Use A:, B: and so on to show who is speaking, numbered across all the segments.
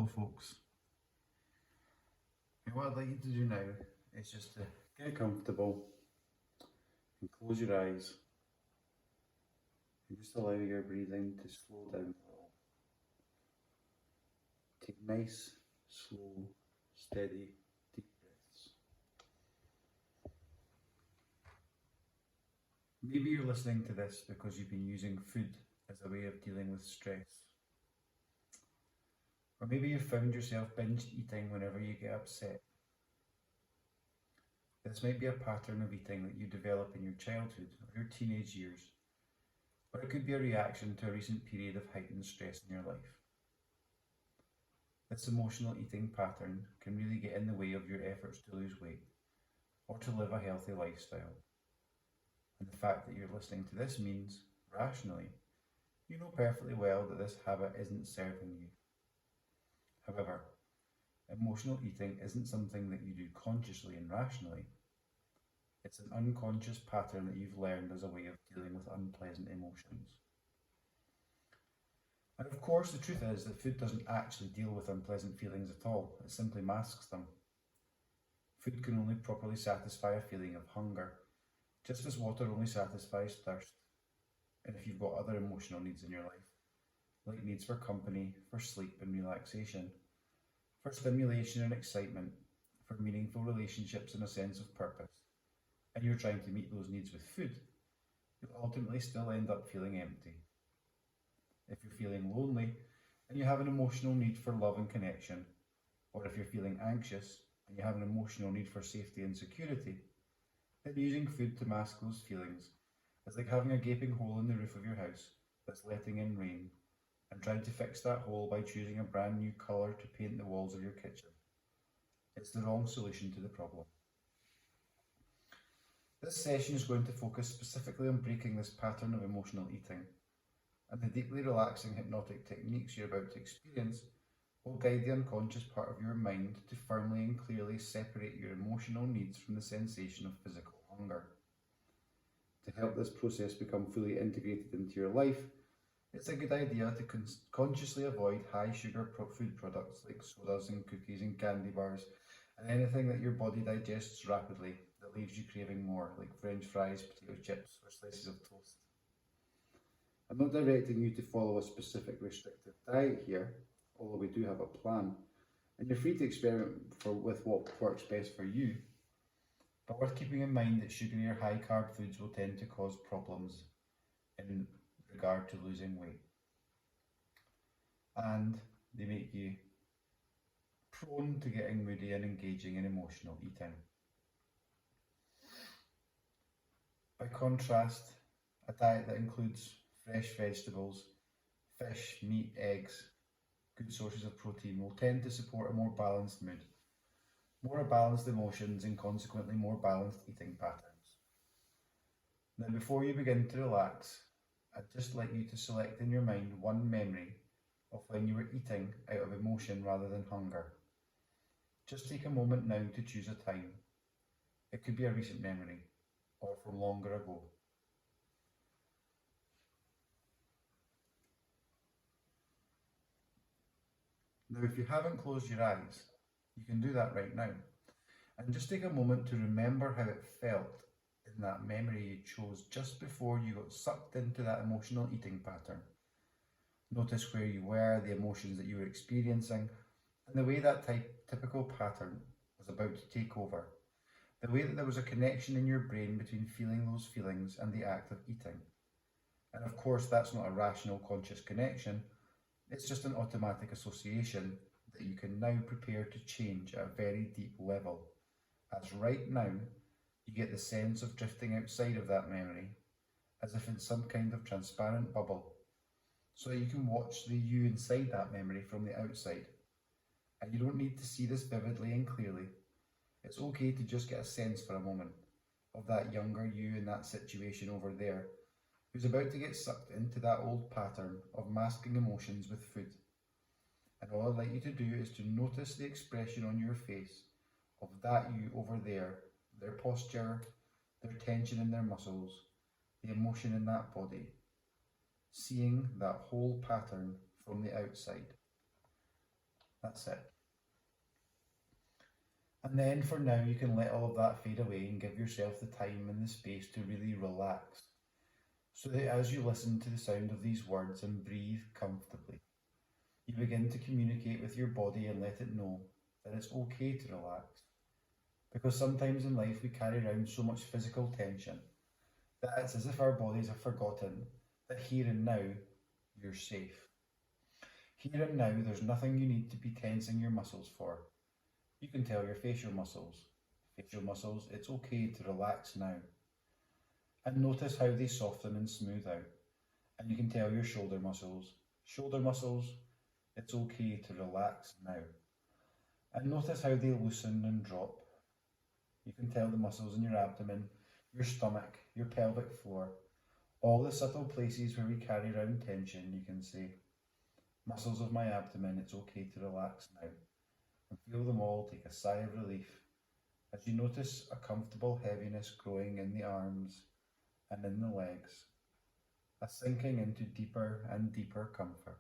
A: Hello folks. And what I'd like you to do now is just to get comfortable and close your eyes and just allow your breathing to slow down a little. Take nice, slow, steady, deep breaths. Maybe you're listening to this because you've been using food as a way of dealing with stress. Or maybe you've found yourself binge eating whenever you get upset. This might be a pattern of eating that you develop in your childhood or your teenage years, or it could be a reaction to a recent period of heightened stress in your life. This emotional eating pattern can really get in the way of your efforts to lose weight or to live a healthy lifestyle. And the fact that you're listening to this means, rationally, you know perfectly well that this habit isn't serving you. However, emotional eating isn't something that you do consciously and rationally. It's an unconscious pattern that you've learned as a way of dealing with unpleasant emotions. And of course, the truth is that food doesn't actually deal with unpleasant feelings at all. It simply masks them. Food can only properly satisfy a feeling of hunger, just as water only satisfies thirst. And if you've got other emotional needs in your life, like needs for company, for sleep and relaxation, for stimulation and excitement, for meaningful relationships and a sense of purpose, and you're trying to meet those needs with food, you'll ultimately still end up feeling empty. If you're feeling lonely and you have an emotional need for love and connection, or if you're feeling anxious and you have an emotional need for safety and security, then using food to mask those feelings is like having a gaping hole in the roof of your house that's letting in rain and trying to fix that hole by choosing a brand new colour to paint the walls of your kitchen. It's the wrong solution to the problem. This session is going to focus specifically on breaking this pattern of emotional eating, and the deeply relaxing hypnotic techniques you're about to experience will guide the unconscious part of your mind to firmly and clearly separate your emotional needs from the sensation of physical hunger. To help this process become fully integrated into your life, it's a good idea to consciously avoid high sugar food products like sodas and cookies and candy bars and anything that your body digests rapidly that leaves you craving more, like French fries, potato chips or slices of toast. I'm not directing you to follow a specific restrictive diet here, although we do have a plan, and you're free to experiment with what works best for you, but worth keeping in mind that sugary or high carb foods will tend to cause problems in regard to losing weight, and they make you prone to getting moody and engaging in emotional eating. By contrast, a diet that includes fresh vegetables, fish, meat, eggs, good sources of protein will tend to support a more balanced mood, more balanced emotions and consequently more balanced eating patterns. Now before you begin to relax, I'd just like you to select in your mind one memory of when you were eating out of emotion rather than hunger. Just take a moment now to choose a time. It could be a recent memory or from longer ago. Now if you haven't closed your eyes, you can do that right now. And just take a moment to remember how it felt in that memory you chose just before you got sucked into that emotional eating pattern. Notice where you were, the emotions that you were experiencing, and the way that typical pattern was about to take over. The way that there was a connection in your brain between feeling those feelings and the act of eating. And of course, that's not a rational, conscious connection. It's just an automatic association that you can now prepare to change at a very deep level. As right now, you get the sense of drifting outside of that memory, as if in some kind of transparent bubble, so that you can watch the you inside that memory from the outside. And you don't need to see this vividly and clearly. It's okay to just get a sense for a moment of that younger you in that situation over there, who's about to get sucked into that old pattern of masking emotions with food. And all I'd like you to do is to notice the expression on your face of that you over there, their posture, their tension in their muscles, the emotion in that body, seeing that whole pattern from the outside. That's it. And then for now, you can let all of that fade away and give yourself the time and the space to really relax. So that as you listen to the sound of these words and breathe comfortably, you begin to communicate with your body and let it know that it's okay to relax. Because sometimes in life we carry around so much physical tension that it's as if our bodies have forgotten that here and now you're safe. Here and now there's nothing you need to be tensing your muscles for. You can tell your facial muscles, it's okay to relax now. And notice how they soften and smooth out. And you can tell your shoulder muscles, it's okay to relax now. And notice how they loosen and drop. You can tell the muscles in your abdomen, your stomach, your pelvic floor, all the subtle places where we carry around tension. You can say, muscles of my abdomen, it's okay to relax now. And feel them all take a sigh of relief as you notice a comfortable heaviness growing in the arms and in the legs, a sinking into deeper and deeper comfort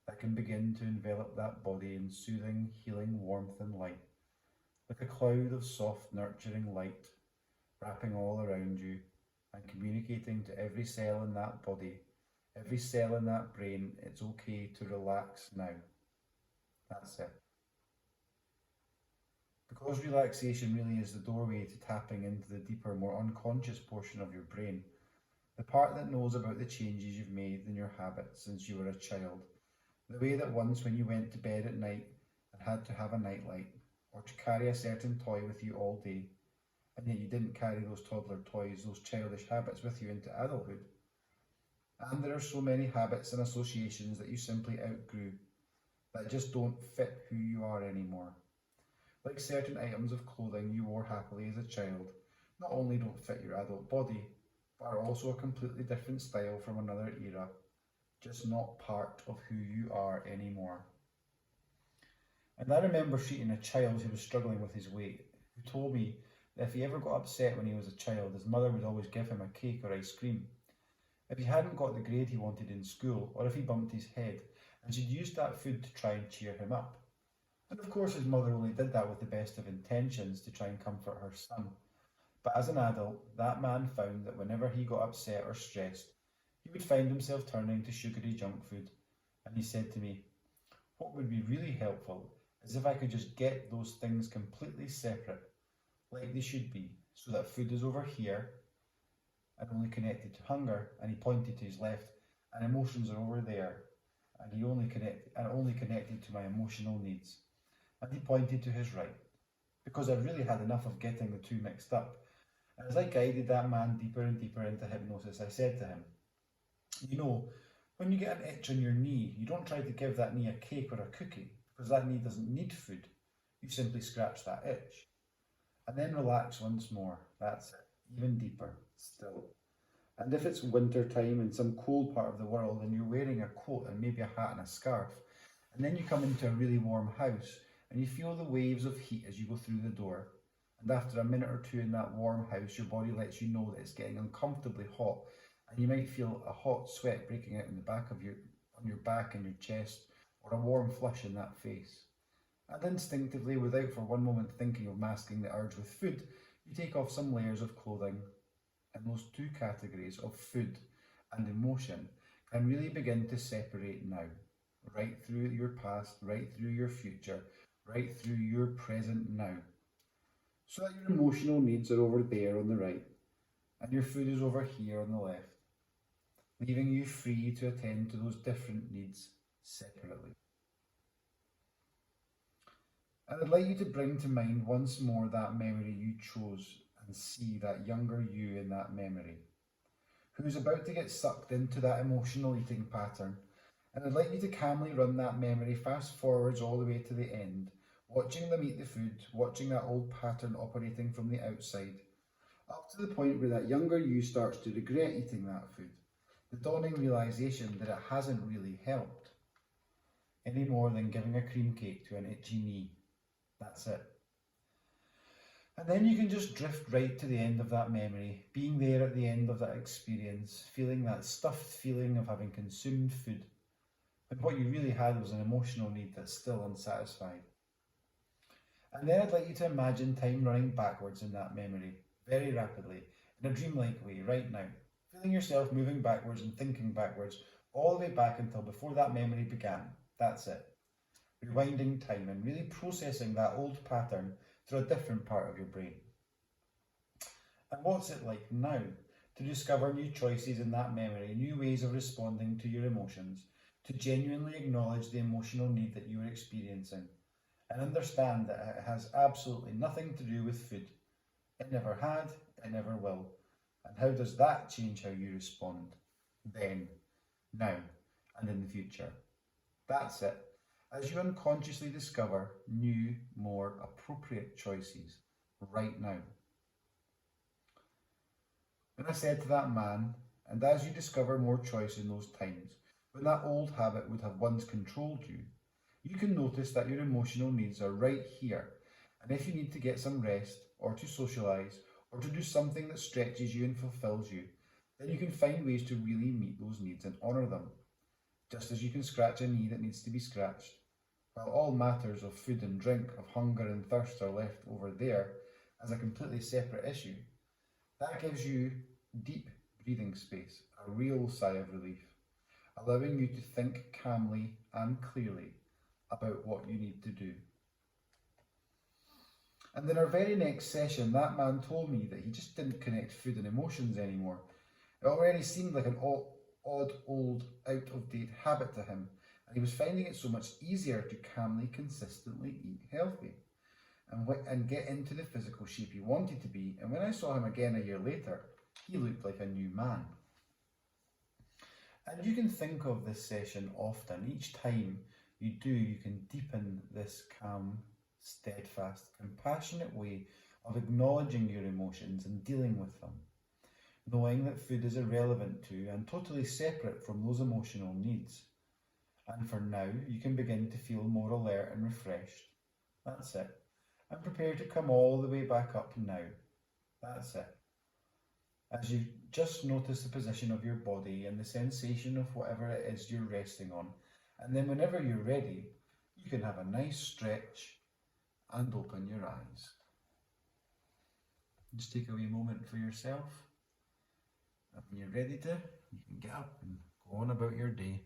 A: that can begin to envelop that body in soothing, healing warmth and light, like a cloud of soft, nurturing light wrapping all around you and communicating to every cell in that body, every cell in that brain, it's okay to relax now. That's it. Because relaxation really is the doorway to tapping into the deeper, more unconscious portion of your brain, the part that knows about the changes you've made in your habits since you were a child, the way that once when you went to bed at night and had to have a nightlight, or to carry a certain toy with you all day, and yet you didn't carry those toddler toys, those childish habits with you into adulthood. And there are so many habits and associations that you simply outgrew, that just don't fit who you are anymore. Like certain items of clothing you wore happily as a child, not only don't fit your adult body, but are also a completely different style from another era, just not part of who you are anymore. And I remember treating a child who was struggling with his weight, who told me that if he ever got upset when he was a child, his mother would always give him a cake or ice cream. If he hadn't got the grade he wanted in school, or if he bumped his head, and she'd used that food to try and cheer him up. And of course his mother only did that with the best of intentions to try and comfort her son. But as an adult, that man found that whenever he got upset or stressed, he would find himself turning to sugary junk food. And he said to me, what would be really helpful is if I could just get those things completely separate, like they should be, so that food is over here and only connected to hunger, and he pointed to his left, and emotions are over there, and he only connected to my emotional needs. And he pointed to his right, because I really had enough of getting the two mixed up. And as I guided that man deeper and deeper into hypnosis, I said to him, you know, when you get an itch on your knee, you don't try to give that knee a cake or a cookie, because that knee doesn't need food. You simply scratch that itch. And then relax once more. That's it. Even deeper, still. And if it's winter time in some cold part of the world and you're wearing a coat and maybe a hat and a scarf, and then you come into a really warm house and you feel the waves of heat as you go through the door, and after a minute or two in that warm house, your body lets you know that it's getting uncomfortably hot, and you might feel a hot sweat breaking out in the back of on your back and your chest, or a warm flush in that face. And instinctively, without for one moment thinking of masking the urge with food, you take off some layers of clothing, and those two categories of food and emotion can really begin to separate now, right through your past, right through your future, right through your present now. So that your emotional needs are over there on the right, and your food is over here on the left, leaving you free to attend to those different needs separately. And I'd like you to bring to mind once more that memory you chose and see that younger you in that memory, who's about to get sucked into that emotional eating pattern. And I'd like you to calmly run that memory fast forwards all the way to the end, watching them eat the food, watching that old pattern operating from the outside, up to the point where that younger you starts to regret eating that food, the dawning realisation that it hasn't really helped, any more than giving a cream cake to an itchy knee. That's it. And then you can just drift right to the end of that memory, being there at the end of that experience, feeling that stuffed feeling of having consumed food, when what you really had was an emotional need that's still unsatisfied. And then I'd like you to imagine time running backwards in that memory, very rapidly, in a dreamlike way, right now, feeling yourself moving backwards and thinking backwards, all the way back until before that memory began. That's it. Rewinding time and really processing that old pattern through a different part of your brain. And what's it like now to discover new choices in that memory, new ways of responding to your emotions, to genuinely acknowledge the emotional need that you are experiencing, and understand that it has absolutely nothing to do with food. It never had, it never will. And how does that change how you respond then, now, and in the future? That's it. As you unconsciously discover new, more appropriate choices right now. When I said to that man, and as you discover more choice in those times, when that old habit would have once controlled you, you can notice that your emotional needs are right here. And if you need to get some rest, or to socialise, or to do something that stretches you and fulfills you, then you can find ways to really meet those needs and honour them. Just as you can scratch a knee that needs to be scratched, while all matters of food and drink, of hunger and thirst are left over there as a completely separate issue. That gives you deep breathing space, a real sigh of relief, allowing you to think calmly and clearly about what you need to do. And in our very next session, that man told me that he just didn't connect food and emotions anymore. It already seemed like an odd, old, out-of-date habit to him, and he was finding it so much easier to calmly, consistently eat healthy and get into the physical shape he wanted to be. And when I saw him again a year later, he looked like a new man. And you can think of this session often. Each time you do, you can deepen this calm, steadfast, compassionate way of acknowledging your emotions and dealing with them, knowing that food is irrelevant to and totally separate from those emotional needs. And for now, you can begin to feel more alert and refreshed. That's it. And prepare to come all the way back up now. That's it. As you just notice the position of your body and the sensation of whatever it is you're resting on. And then whenever you're ready, you can have a nice stretch and open your eyes. Just take a wee moment for yourself. And when you're ready to, you can get up and go on about your day.